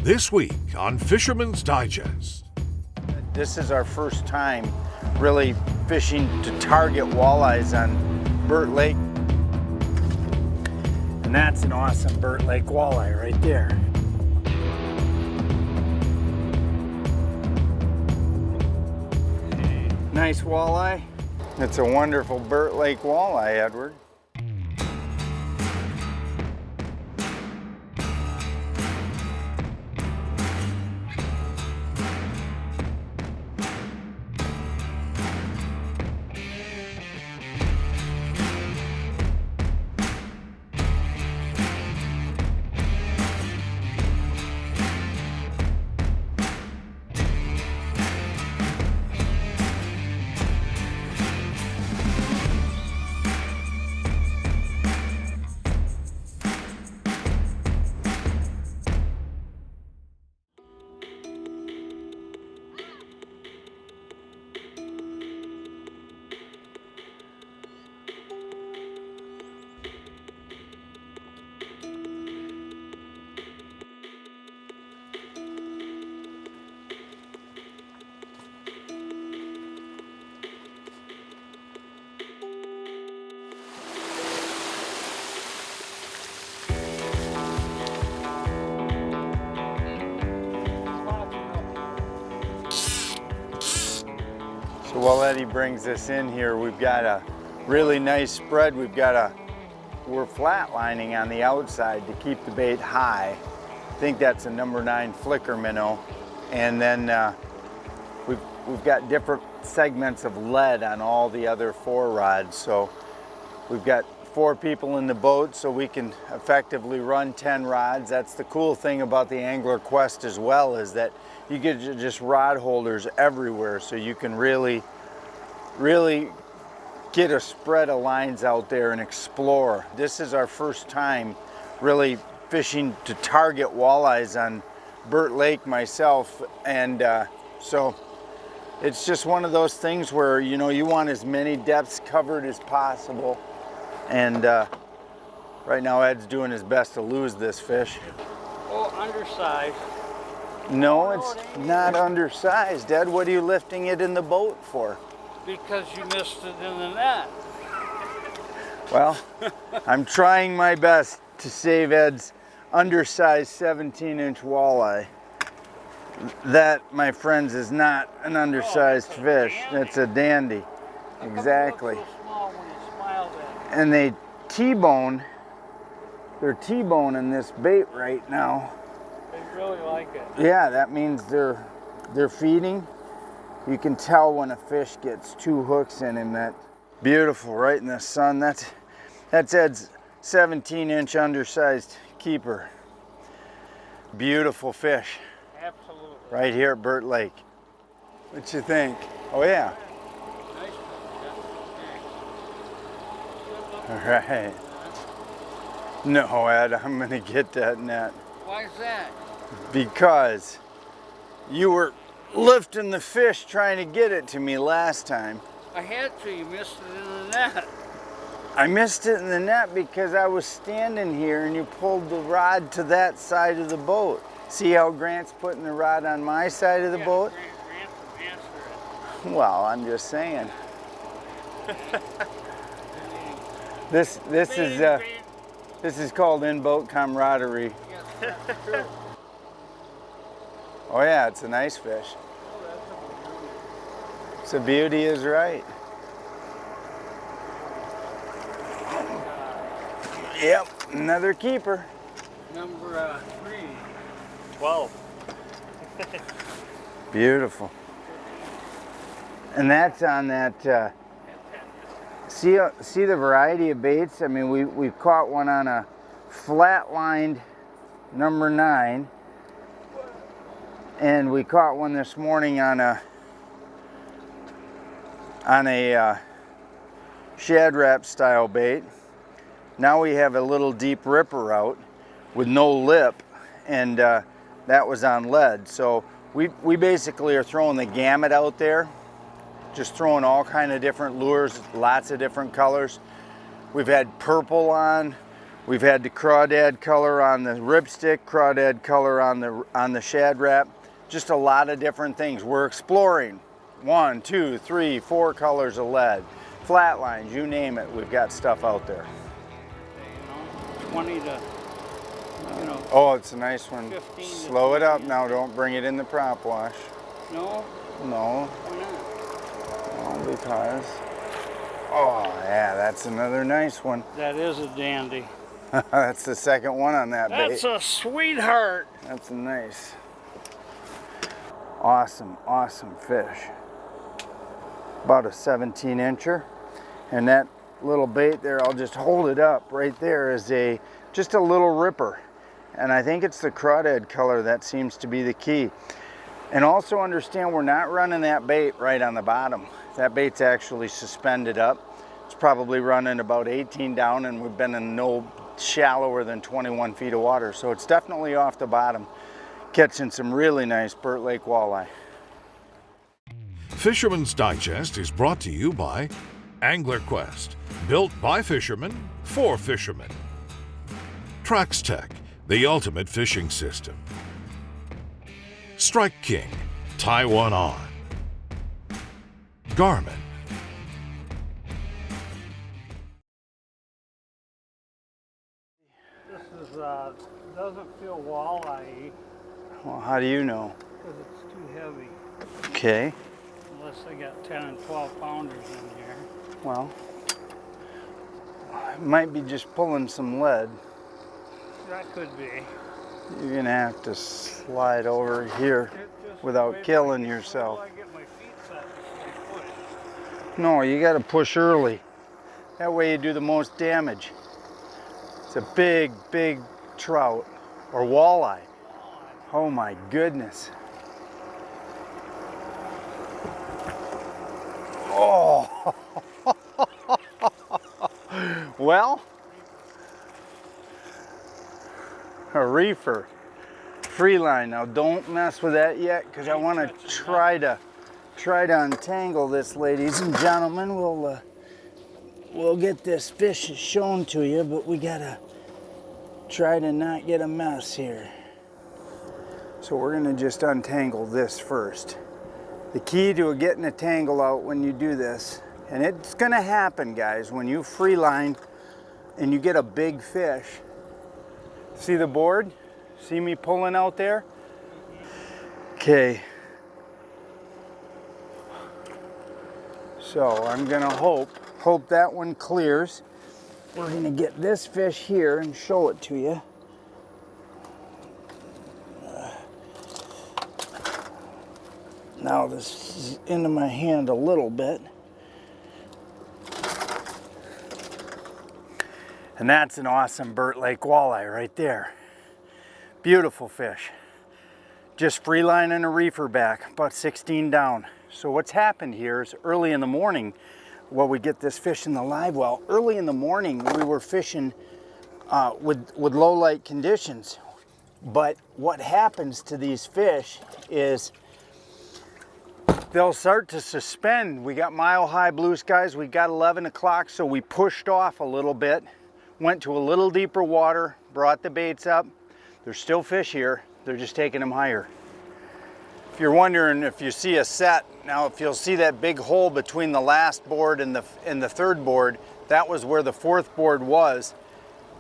This week on Fisherman's Digest. This is our first time really fishing to target walleyes on Burt Lake. And that's an awesome Burt Lake walleye right there. Nice walleye. It's a wonderful Burt Lake walleye, Edward. So while Eddie brings us in here, we've got a really nice spread. We're flatlining on the outside to keep the bait high. I think that's a number 9 flicker minnow. And then we've got different segments of lead on all the other 4 rods. So we've got 4 people in the boat, so we can effectively run 10 rods. That's the cool thing about the Angler Qwest as well, is that you get just rod holders everywhere, so you can really get a spread of lines out there and explore. This is our first time really fishing to target walleyes on Burt Lake myself, and so it's just one of those things where you want as many depths covered as possible. And right now Ed's doing his best to lose this fish. Oh, undersized. No, it's not undersized, Ed. What are you lifting it in the boat for? Because you missed it in the net. Well, I'm trying my best to save Ed's undersized 17-inch walleye. That, my friends, is not an undersized fish. That's a dandy. Exactly. And they T-bone, they're T-boning this bait right now. They really like it. Yeah, that means they're feeding. You can tell when a fish gets 2 hooks in him. That beautiful, right in the sun. That's Ed's 17-inch undersized keeper. Beautiful fish. Absolutely. Right here at Burt Lake. What you think? Oh yeah. All right. No, Ed, I'm gonna get that net. Why is that? Because you were lifting the fish trying to get it to me last time. I had to. You missed it in the net. I missed it in the net because I was standing here and you pulled the rod to that side of the boat. See how Grant's putting the rod on my side of the boat? Grant answered it. Well, I'm just saying. This is called in-boat camaraderie. Yes, that's true. Oh yeah, it's a nice fish. It's a beauty is right. Yep, another keeper. Number 3. 12. Beautiful. And that's on that, see the variety of baits? I mean, we caught one on a flat-lined number 9. And we caught one this morning on a shad wrap style bait. Now we have a little deep ripper out with no lip, and that was on lead. So we basically are throwing the gamut out there, just throwing all kind of different lures, lots of different colors. We've had purple on, We've had the crawdad color on the ripstick, crawdad color on the shad wrap. Just a lot of different things. We're exploring 1, 2, 3, 4 colors of lead, flat lines, you name it. We've got stuff out there. 20 to, Oh, it's a nice one. 15 to Slow it up now. Don't bring it in the prop wash. No? No. Why not? No, because. Oh, yeah, that's another nice one. That is a dandy. That's the second one on that bait. That's a sweetheart. That's a nice. Awesome, awesome fish. About a 17-incher. And that little bait there, I'll just hold it up right there, is just a little ripper. And I think it's the crawdad color that seems to be the key. And also understand we're not running that bait right on the bottom. That bait's actually suspended up. It's probably running about 18 down, and we've been in no shallower than 21 feet of water. So it's definitely off the bottom, catching some really nice Burt Lake walleye. Fisherman's Digest is brought to you by Angler Qwest, built by fishermen for fishermen. Traxstech, the ultimate fishing system. Strike King, tie one on. Garmin. This is, doesn't feel walleye Well, how do you know? because it's too heavy. Okay, Unless they got 10 and 12 pounders in here. well, it might be just pulling some lead. That could be. You're gonna have to slide over here without killing yourself. I get my feet set before I push. No, you gotta push early. That way you do the most damage. It's a big, big trout or walleye. Oh my goodness. Oh. Well, a reefer, free line. Now don't mess with that yet, because I want to try to untangle this, ladies and gentlemen. We'll get this fish shown to you, but we gotta try to not get a mess here. So we're gonna just untangle this first. The key to getting a tangle out when you do this, and it's gonna happen, guys, when you free line and you get a big fish. See the board? See me pulling out there? Okay. So I'm gonna hope that one clears. We're gonna get this fish here and show it to you. Now this is into my hand a little bit. And that's an awesome Burt Lake walleye right there. Beautiful fish. Just free lining a reefer back, about 16 down. So what's happened here is early in the morning, while we get this fish in the live well, early in the morning we were fishing with low light conditions. But what happens to these fish is they'll start to suspend. We got mile high blue skies, we got 11 o'clock, so we pushed off a little bit, went to a little deeper water, brought the baits up. There's still fish here, they're just taking them higher. If you're wondering if you see a set, now if you'll see that big hole between the last board and the third board, that was where the fourth board was.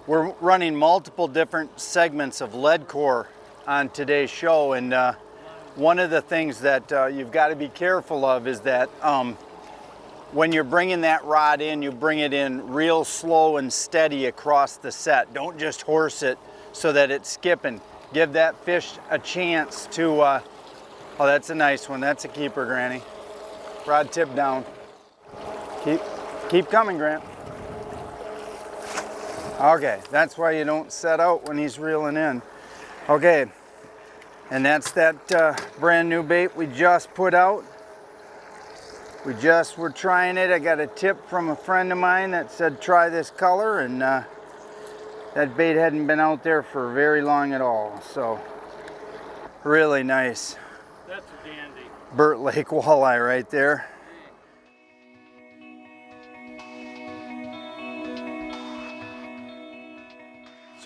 We're running multiple different segments of lead core on today's show, and one of the things that you've got to be careful of is that when you're bringing that rod in, you bring it in real slow and steady across the set. Don't just horse it so that it's skipping. Give that fish a chance to, oh, that's a nice one. That's a keeper, Granny. Rod tip down. Keep coming, Grant. Okay, that's why you don't set out when he's reeling in. Okay, and that's that brand new bait we just put out. We just were trying it. I got a tip from a friend of mine that said try this color, and that bait hadn't been out there for very long at all. So really nice. That's a dandy. Burt Lake walleye right there.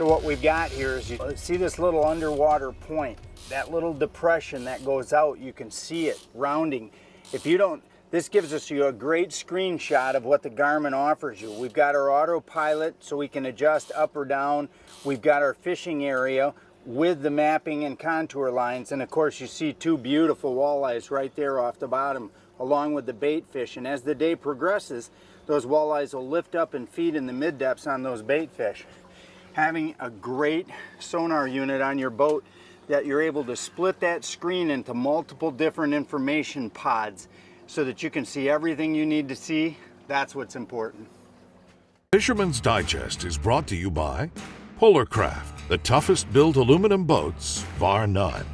So what we've got here is, you see this little underwater point, that little depression that goes out, you can see it rounding. If you don't, this gives us a great screenshot of what the Garmin offers you. We've got our autopilot so we can adjust up or down. We've got our fishing area with the mapping and contour lines. And of course you see two beautiful walleyes right there off the bottom along with the bait fish. And as the day progresses, those walleyes will lift up and feed in the mid depths on those bait fish. Having a great sonar unit on your boat that you're able to split that screen into multiple different information pods so that you can see everything you need to see, that's what's important. Fisherman's Digest is brought to you by Polarcraft, the toughest built aluminum boats, bar none.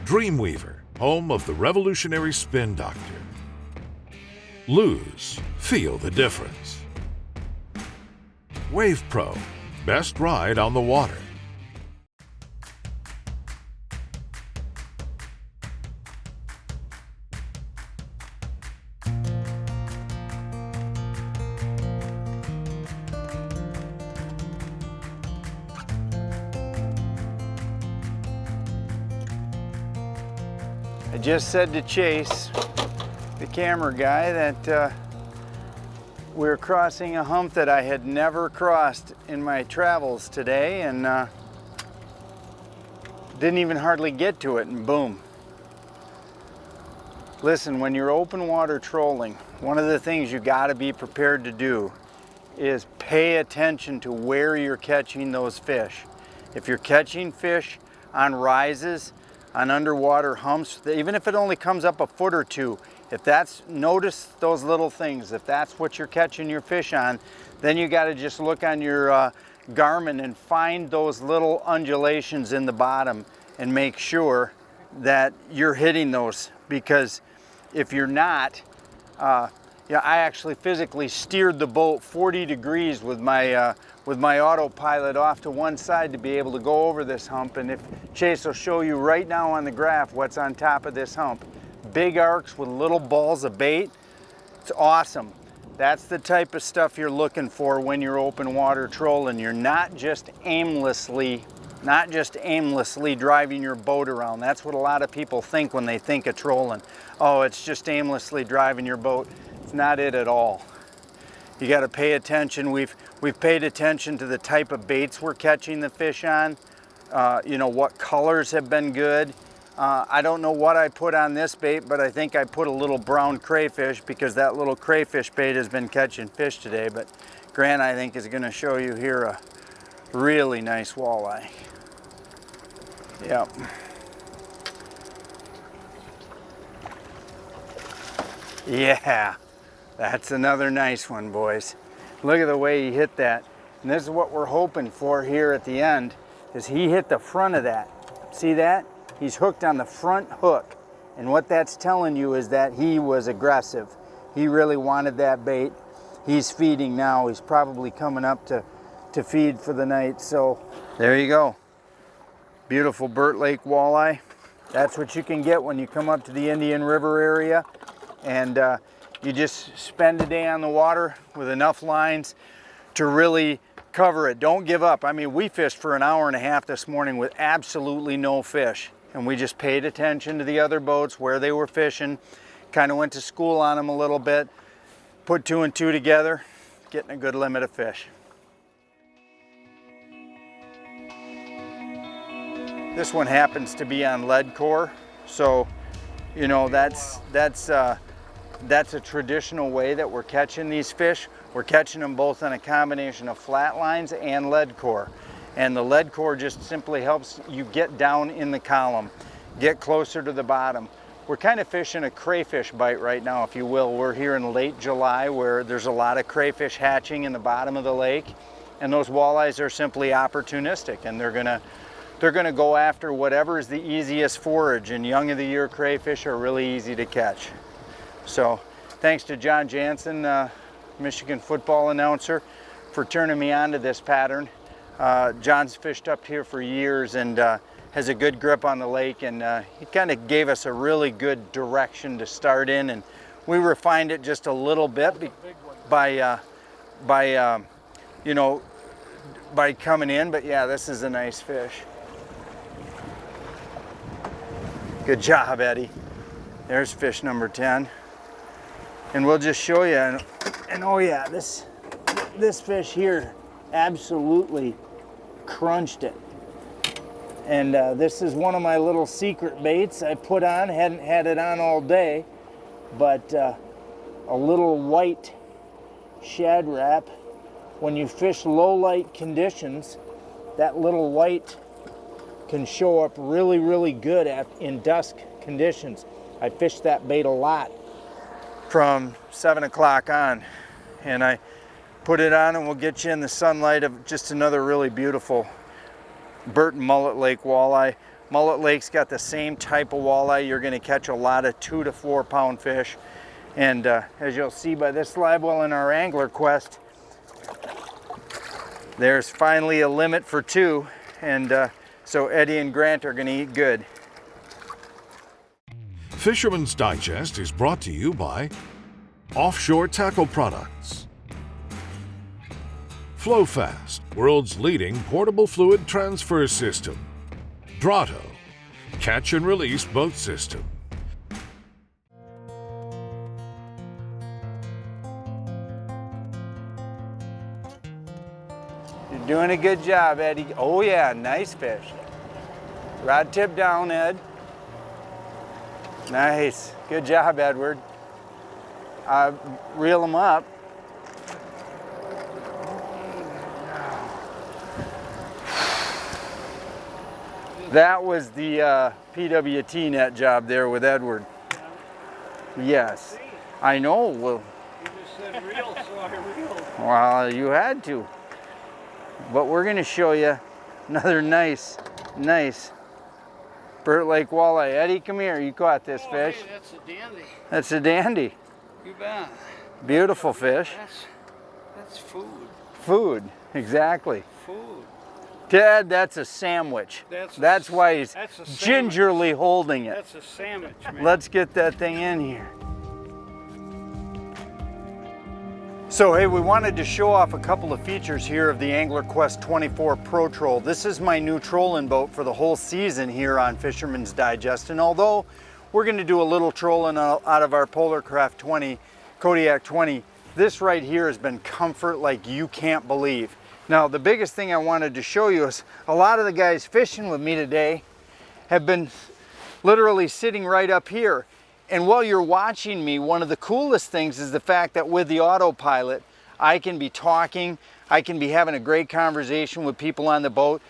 Dreamweaver, home of the revolutionary Spin Doctor. Lose, feel the difference. WavePro, best ride on the water. I just said to Chase, the camera guy, that we're crossing a hump that I had never crossed in my travels today, and didn't even hardly get to it, and boom. Listen, when you're open water trolling, one of the things you got to be prepared to do is pay attention to where you're catching those fish. If you're catching fish on rises, on underwater humps, even if it only comes up a foot or two, if that's, notice those little things. If that's what you're catching your fish on, then you got to just look on your Garmin and find those little undulations in the bottom and make sure that you're hitting those, because if you're not, yeah, I actually physically steered the boat 40 degrees with my autopilot off to one side to be able to go over this hump. And if Chase will show you right now on the graph what's on top of this hump. Big arcs with little balls of bait. It's awesome. That's the type of stuff you're looking for when you're open water trolling. You're not just aimlessly driving your boat around. That's what a lot of people think when they think of trolling. Oh, it's just aimlessly driving your boat. It's not it at all. You got to pay attention. We've paid attention to the type of baits we're catching the fish on. You know, what colors have been good. I don't know what I put on this bait, but I think I put a little brown crayfish, because that little crayfish bait has been catching fish today. But Grant, I think, is going to show you here a really nice walleye. Yep. Yeah, that's another nice one, boys. Look at the way he hit that. And this is what we're hoping for here at the end, is he hit the front of that. See that? He's hooked on the front hook. And what that's telling you is that he was aggressive. He really wanted that bait. He's feeding now. He's probably coming up to feed for the night. So there you go. Beautiful Burt Lake walleye. That's what you can get when you come up to the Indian River area. And you just spend a day on the water with enough lines to really cover it. Don't give up. I mean, we fished for an hour and a half this morning with absolutely no fish. And we just paid attention to the other boats, where they were fishing, kind of went to school on them a little bit, put 2 and 2 together, getting a good limit of fish. This one happens to be on lead core, so you know that's a traditional way that we're catching these fish. We're catching them both on a combination of flat lines and lead core. And the lead core just simply helps you get down in the column, get closer to the bottom. We're kind of fishing a crayfish bite right now, if you will. We're here in late July, where there's a lot of crayfish hatching in the bottom of the lake. And those walleyes are simply opportunistic, and they're gonna go after whatever is the easiest forage. And young of the year crayfish are really easy to catch. So thanks to John Jansen, Michigan football announcer, for turning me on to this pattern. John's fished up here for years and has a good grip on the lake, and he kind of gave us a really good direction to start in, and we refined it just a little bit by you know, by coming in, but yeah, this is a nice fish. Good job, Eddie. There's fish number 10. And we'll just show you, and oh yeah, this fish here absolutely crunched it. And this is one of my little secret baits I put on, hadn't had it on all day, but a little white shad wrap. When you fish low light conditions, that little white can show up really, really good in dusk conditions. I fished that bait a lot from 7 o'clock on, and I put it on and we'll get you in the sunlight of just another really beautiful Burt Lake Walleye. Mullet Lake's got the same type of walleye. You're going to catch a lot of 2 to 4 pound fish, and as you'll see by this live well in our Angler Qwest, there's finally a limit for 2, and so Eddie and Grant are going to eat good. Fisherman's Digest is brought to you by Offshore Tackle Products, Flo-Fast, world's leading portable fluid transfer system, Drotto, catch and release boat system. You're doing a good job, Eddie. Oh yeah, nice fish. Rod tip down, Ed. Nice. Good job, Edward. Reel them up. That was the PWT net job there with Edward. Yes. I know. Well, You just said reel, so I reeled. well, you had to. But we're going to show you another nice Burt Lake Walleye. Eddie, come here. You caught this fish. Hey, that's a dandy. That's a dandy. You bet. Beautiful fish. That's food. Food, exactly. Food. Dad, that's a sandwich. That's why he's gingerly holding it. That's a sandwich, man. Let's get that thing in here. So hey, we wanted to show off a couple of features here of the Angler Qwest 24 Pro Troll. This is my new trolling boat for the whole season here on Fisherman's Digest. And although we're going to do a little trolling out of our Polarcraft 20, Kodiak 20, this right here has been comfort like you can't believe. Now, the biggest thing I wanted to show you is a lot of the guys fishing with me today have been literally sitting right up here. And while you're watching me, one of the coolest things is the fact that with the autopilot, I can be talking, I can be having a great conversation with people on the boat,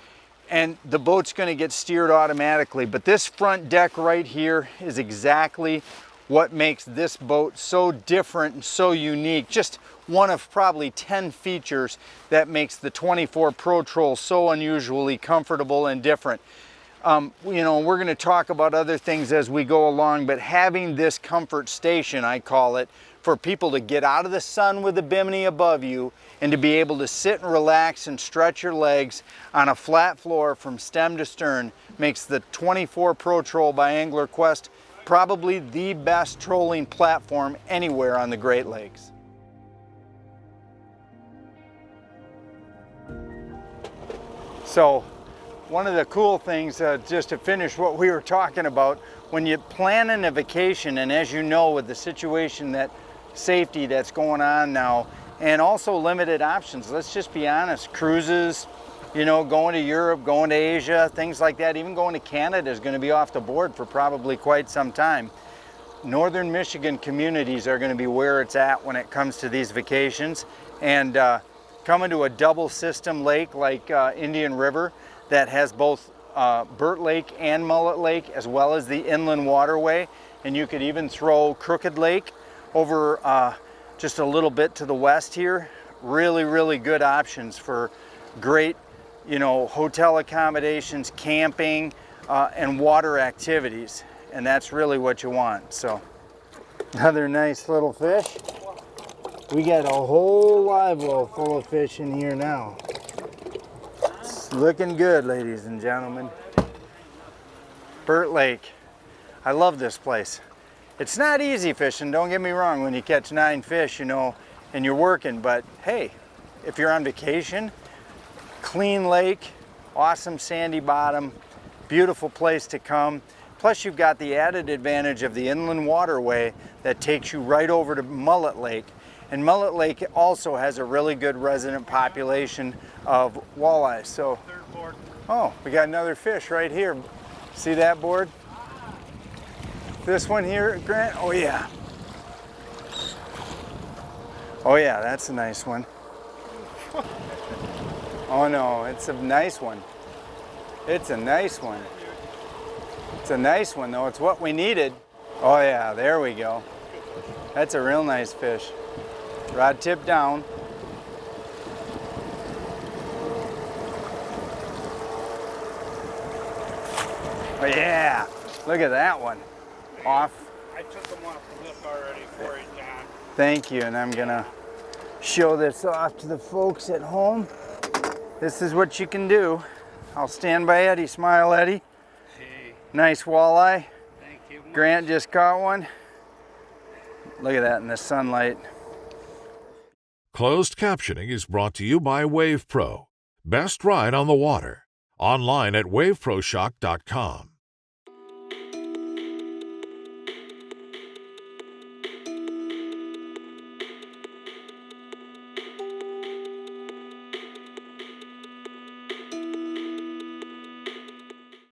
and the boat's going to get steered automatically. But this front deck right here is exactly what makes this boat so different and so unique. Just one of probably 10 features that makes the 24 Pro Troll so unusually comfortable and different. You know, we're going to talk about other things as we go along, but having this comfort station, I call it, for people to get out of the sun with the bimini above you and to be able to sit and relax and stretch your legs on a flat floor from stem to stern makes the 24 Pro Troll by Angler Qwest probably the best trolling platform anywhere on the Great Lakes. So, one of the cool things, just to finish what we were talking about, when you plan a vacation, and as you know with the situation that safety that's going on now, and also limited options, let's just be honest, cruises, you know, going to Europe, going to Asia, things like that, even going to Canada is going to be off the board for probably quite some time. Northern Michigan communities are going to be where it's at when it comes to these vacations, and coming to a double system lake like Indian River, that has both Burt Lake and Mullet Lake, as well as the inland waterway. And you could even throw Crooked Lake over just a little bit to the west here. Really, really good options for great, you know, hotel accommodations, camping, and water activities. And that's really what you want. So, another nice little fish. We got a whole live well full of fish in here now. Looking good, ladies and gentlemen. Burt Lake. I love this place. It's not easy fishing, don't get me wrong, when you catch 9 fish, you know, and you're working, but hey, if you're on vacation, Clean lake, awesome sandy bottom, beautiful place to come. Plus you've got the added advantage of the inland waterway that takes you right over to Mullet Lake. And Mullet Lake also has a really good resident population of walleyes. So, oh, we got another fish right here. See that board? This one here, Grant? Oh yeah. Oh yeah, that's a nice one. Oh no, it's a nice one. It's a nice one. It's a nice one though, it's what we needed. Oh yeah, there we go. That's a real nice fish. Rod tip down. Oh yeah, look at that one. Off. I took them off the hook already for you, John. Thank you, and I'm gonna show this off to the folks at home. This is what you can do. I'll stand by Eddie. Smile, Eddie. Hey. Nice walleye. Thank you. Grant just caught one. Look at that in the sunlight. Closed captioning is brought to you by WavePro. Best ride on the water. Online at waveproshock.com.